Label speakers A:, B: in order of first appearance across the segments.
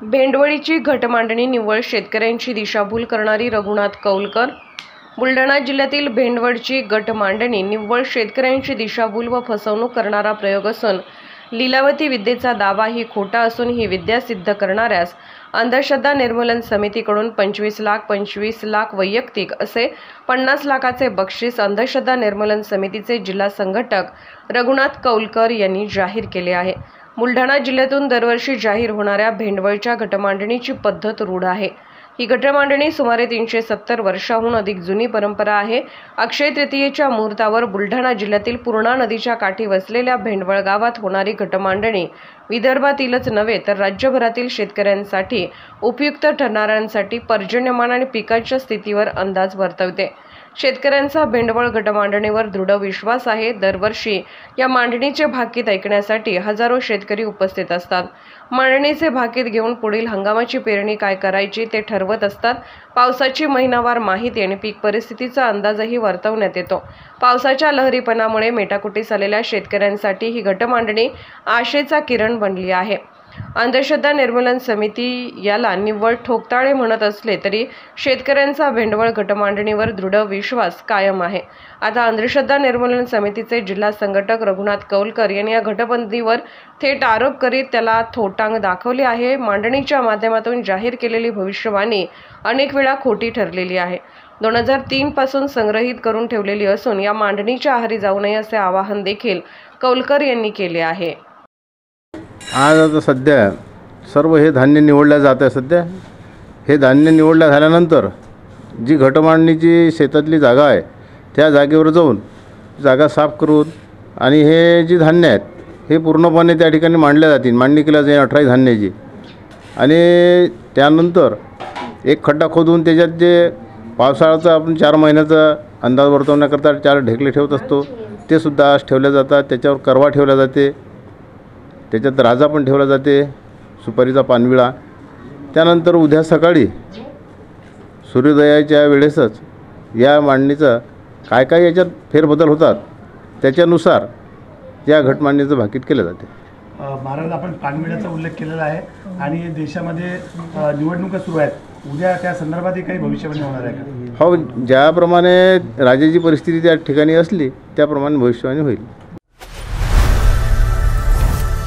A: भेंडवळीची घटमांडणी निव्वळ शेतकऱ्यांची दिशाभूल करणारी रघुनाथ कौलकर। बुलढाणा जिल्ह्यातील भेंडवळची घटमांडणी निव्वळ शेतकऱ्यांची दिशाभूल व फसवणूक करणारा प्रयोग असून लीलावती विद्येचा दावा ही खोटा असून ही विद्या सिद्ध करणाऱ्यास अंधश्रद्धा निर्मूलन समितीकडून 25 लाख वैयक्तिक असे 50 लाखाचे बक्षीस अंधश्रद्धा निर्मूलन समितीचे जिल्हा संघटक रघुनाथ कौलकर यांनी जाहीर केले आहे। बुलढाणा जिल्ह्यातून दरवर्षी जाहीर होणाऱ्या भेंडवळच्या घटमांडणीची पद्धत रूढ आहे। ही घटमांडणी सुमारे 370 वर्षांहून अधिक जुनी परंपरा आहे। अक्षय तृतीयेच्या मुहूर्तावर बुलढाणा जिल्ह्यातील पूर्णा नदीच्या काठी वसलेल्या भेंडवळ गावात होणारी घटमांडणी विदर्भातीलच नव्हे तर राज्यभरातील शेतकऱ्यांसाठी उपयुक्त ठरणाऱ्यांसाठी पर्जन्यमान आणि पिकाच्या स्थितीवर अंदाज वर्तवते। शेतकऱ्यांचा भेंडवळ घटमांडणीवर दृढ विश्वास आहे। दरवर्षी या मांडणीचे भाकीत ऐकण्यासाठी हजारो शेतकरी उपस्थित असतात। मांडणीचे भाकीत घेऊन पुढील हंगामाची पेरणी काय करायची ते ठरवत असतात। पावसाची महिनावार माहिती आणि पीक परिस्थितीचा अंदाजही वर्तवण्यात येतो। पावसाच्या लहरीपणामुळे मेटाकुटीस आलेल्या शेतकऱ्यांसाठी ही घटमांडणी आशेचा किरण बनली आहे। अंधश्रद्धा निर्मूलन समिती याला निव्वळ ठोकताळे म्हणत असले तरी शेतकऱ्यांचा भेंडवळ घटमांडणीवर दृढ विश्वास कायम आहे। आता अंधश्रद्धा निर्मूलन समितीचे जिल्हा संघटक रघुनाथ कौलकर यांनी या घटबंदीवर थेट आरोप करीत त्याला थोटांग दाखवले आहे। मांडणीच्या माध्यमातून जाहीर केलेली भविष्यवाणी अनेक वेळा खोटी ठरलेली आहे। 2003 पासून संग्रहित करून ठेवलेली असून या मांडणीच्या आहारी जाऊ नये असे आवाहन देखील कौलकर यांनी केले आहे।
B: आज आता सध्या सर्व हे धान्य निवडल्या जात आहे। सध्या हे धान्य निवडल्या झाल्यानंतर जी घटमांडणीची शेतातली जागा आहे त्या जागेवर जाऊन जागा साफ करून आणि हे जी धान्य आहेत हे पूर्णपणे त्या ठिकाणी मांडल्या जातील। मांडणी केल्या जाईल 18 धान्याची आणि त्यानंतर एक खड्डा खोदून त्याच्यात जे पावसाळ्याचा आपण 4 महिन्याचा अंदाज वर्तवण्याकरता 4 ढेकले ठेवत असतो ते सुद्धा आज ठेवल्या जातात। त्याच्यावर करवा ठेवला जाते, त्याच्यात राजा पण ठेवला जाते, सुपारीचा पानविळा। त्यानंतर उद्या सकाळी सूर्योदयाच्या वेळेसच या मांडणीचा काय काय याच्यात फेरबदल होतात त्याच्यानुसार या घटमांडणीचं भाकीत केलं जाते।
C: महाराज, आपण पानविळ्याचा उल्लेख केलेला आहे आणि देशामध्ये निवडणुका सुरू आहेत, उद्या त्या संदर्भातही काही भविष्यवाणी होणार आहे का?
B: हो, ज्याप्रमाणे राज्याची परिस्थिती त्या ठिकाणी असली त्याप्रमाणे भविष्यवाणी होईल।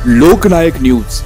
D: लोकनायक न्यूज।